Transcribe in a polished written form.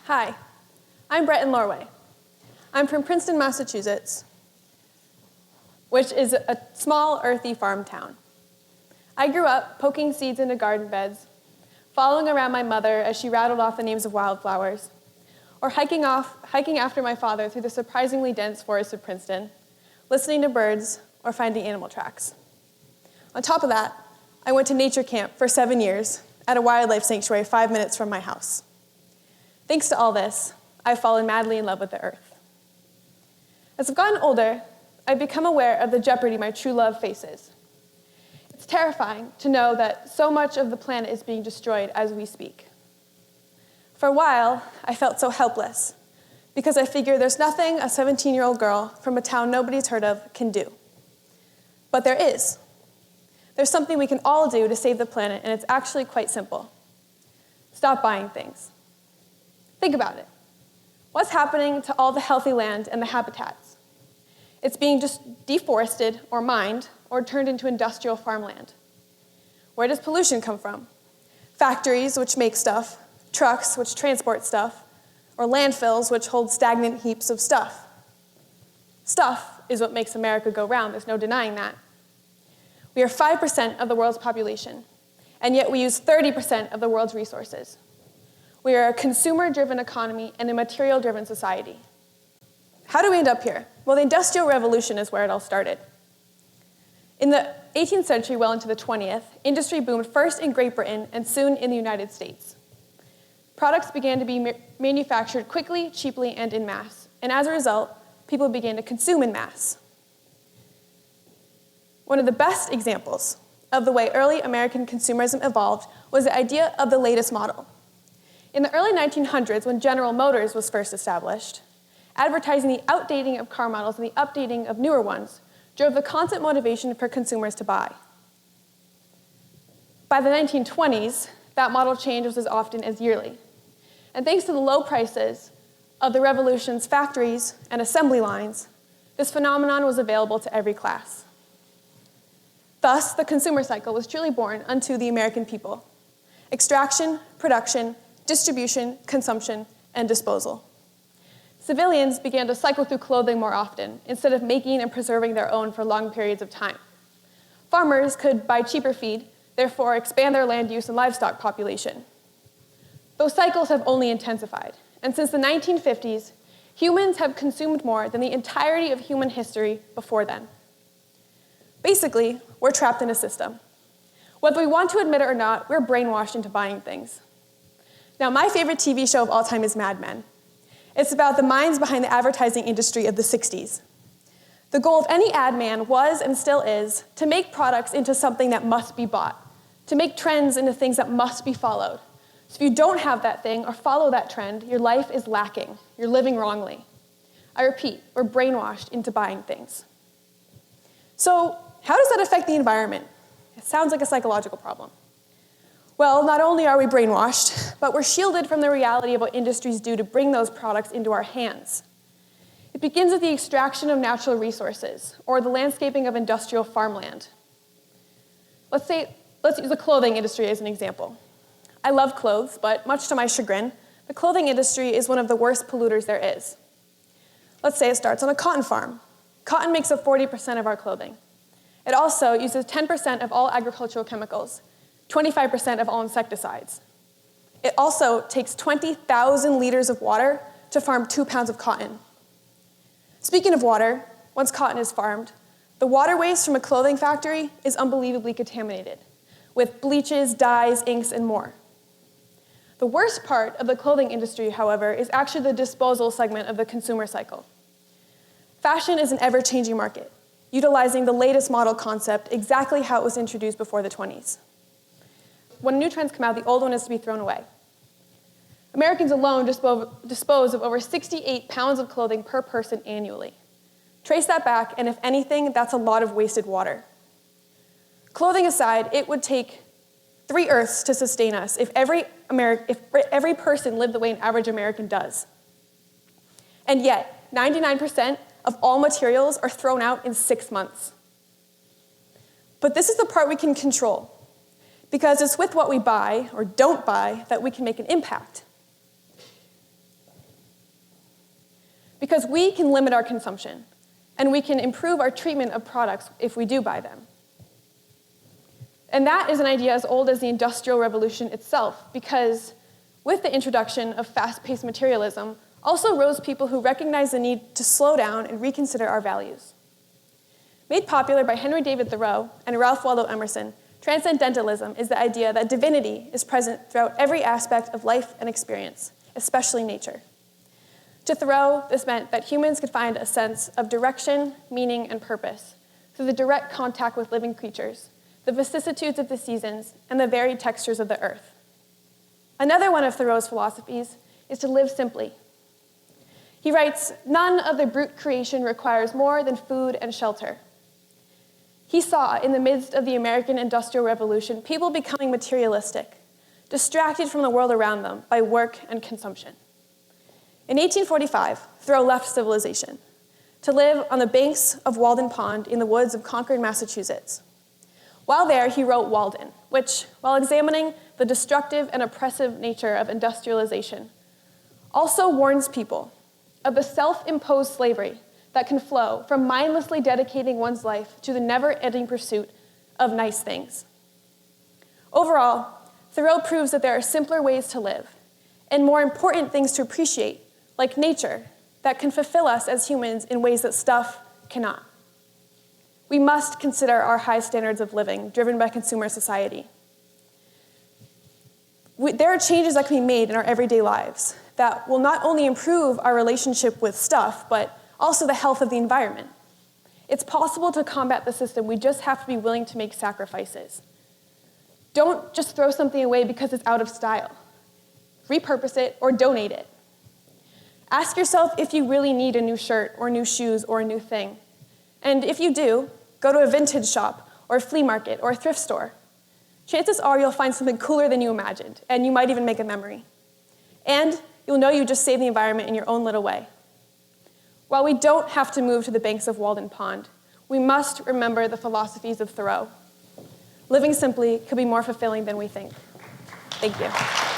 Hi, I'm Breton Lorway. I'm from Princeton, Massachusetts, which is a small, earthy farm town. I grew up poking seeds into garden beds, following around my mother as she rattled off the names of wildflowers, or hiking after my father through the surprisingly dense forests of Princeton, listening to birds or finding animal tracks. On top of that, I went to nature camp for 7 years at a wildlife sanctuary 5 minutes from my house. Thanks to all this, I've fallen madly in love with the earth. As I've gotten older, I've become aware of the jeopardy my true love faces. It's terrifying to know that so much of the planet is being destroyed as we speak. For a while, I felt so helpless because I figured there's nothing a 17-year-old girl from a town nobody's heard of can do. But there is. There's something we can all do to save the planet, and it's actually quite simple. Stop buying things. Think about it. What's happening to all the healthy land and the habitats? It's being just deforested or mined or turned into industrial farmland. Where does pollution come from? Factories, which make stuff, trucks, which transport stuff, or landfills, which hold stagnant heaps of stuff. Stuff is what makes America go round. There's no denying that. We are 5% of the world's population, and yet we use 30% of the world's resources. We are a consumer-driven economy and a material-driven society. How do we end up here? Well, the Industrial Revolution is where it all started. In the 18th century, well into the 20th, industry boomed first in Great Britain and soon in the United States. Products began to be manufactured quickly, cheaply, and in mass. And as a result, people began to consume in mass. One of the best examples of the way early American consumerism evolved was the idea of the latest model. In the early 1900s, when General Motors was first established, advertising the outdating of car models and the updating of newer ones drove the constant motivation for consumers to buy. By the 1920s, that model change was as often as yearly. And thanks to the low prices of the Revolution's factories and assembly lines, this phenomenon was available to every class. Thus, the consumer cycle was truly born unto the American people: extraction, production, distribution, consumption, and disposal. Civilians began to cycle through clothing more often, instead of making and preserving their own for long periods of time. Farmers could buy cheaper feed, therefore expand their land use and livestock population. Those cycles have only intensified, and since the 1950s, humans have consumed more than the entirety of human history before then. Basically, we're trapped in a system. Whether we want to admit it or not, we're brainwashed into buying things. Now, my favorite TV show of all time is Mad Men. It's about the minds behind the advertising industry of the 60s. The goal of any ad man was, and still is, to make products into something that must be bought, to make trends into things that must be followed. So if you don't have that thing or follow that trend, your life is lacking. You're living wrongly. I repeat, we're brainwashed into buying things. So how does that affect the environment? It sounds like a psychological problem. Well, not only are we brainwashed, but we're shielded from the reality of what industries do to bring those products into our hands. It begins with the extraction of natural resources, or the landscaping of industrial farmland. Let's use the clothing industry as an example. I love clothes, but much to my chagrin, the clothing industry is one of the worst polluters there is. Let's say it starts on a cotton farm. Cotton makes up 40% of our clothing. It also uses 10% of all agricultural chemicals, 25% of all insecticides. It also takes 20,000 liters of water to farm 2 pounds of cotton. Speaking of water, once cotton is farmed, the water waste from a clothing factory is unbelievably contaminated with bleaches, dyes, inks, and more. The worst part of the clothing industry, however, is actually the disposal segment of the consumer cycle. Fashion is an ever-changing market, utilizing the latest model concept exactly how it was introduced before the 20s. When new trends come out, the old one is to be thrown away. Americans alone dispose of over 68 pounds of clothing per person annually. Trace that back, and if anything, that's a lot of wasted water. Clothing aside, it would take 3 Earths to sustain us if every person lived the way an average American does. And yet, 99% of all materials are thrown out in 6 months. But this is the part we can control, because it's with what we buy or don't buy that we can make an impact. because we can limit our consumption, and we can improve our treatment of products if we do buy them. And that is an idea as old as the Industrial Revolution itself, because with the introduction of fast-paced materialism, also rose people who recognized the need to slow down and reconsider our values. Made popular by Henry David Thoreau and Ralph Waldo Emerson, Transcendentalism is the idea that divinity is present throughout every aspect of life and experience, especially nature. To Thoreau, this meant that humans could find a sense of direction, meaning, and purpose through the direct contact with living creatures, the vicissitudes of the seasons, and the varied textures of the earth. Another one of Thoreau's philosophies is to live simply. He writes, "None of the brute creation requires more than food and shelter." He saw, in the midst of the American Industrial Revolution, people becoming materialistic, distracted from the world around them by work and consumption. In 1845, Thoreau left civilization to live on the banks of Walden Pond in the woods of Concord, Massachusetts. While there, he wrote Walden, which, while examining the destructive and oppressive nature of industrialization, also warns people of the self-imposed slavery that can flow from mindlessly dedicating one's life to the never-ending pursuit of nice things. Overall, Thoreau proves that there are simpler ways to live and more important things to appreciate, like nature, that can fulfill us as humans in ways that stuff cannot. We must consider our high standards of living driven by consumer society. There are changes that can be made in our everyday lives that will not only improve our relationship with stuff, but also the health of the environment. It's possible to combat the system. We just have to be willing to make sacrifices. Don't just throw something away because it's out of style. Repurpose it or donate it. Ask yourself if you really need a new shirt or new shoes or a new thing. And if you do, go to a vintage shop or a flea market or a thrift store. Chances are you'll find something cooler than you imagined, and you might even make a memory. And you'll know you just saved the environment in your own little way. While we don't have to move to the banks of Walden Pond, we must remember the philosophies of Thoreau. Living simply could be more fulfilling than we think. Thank you.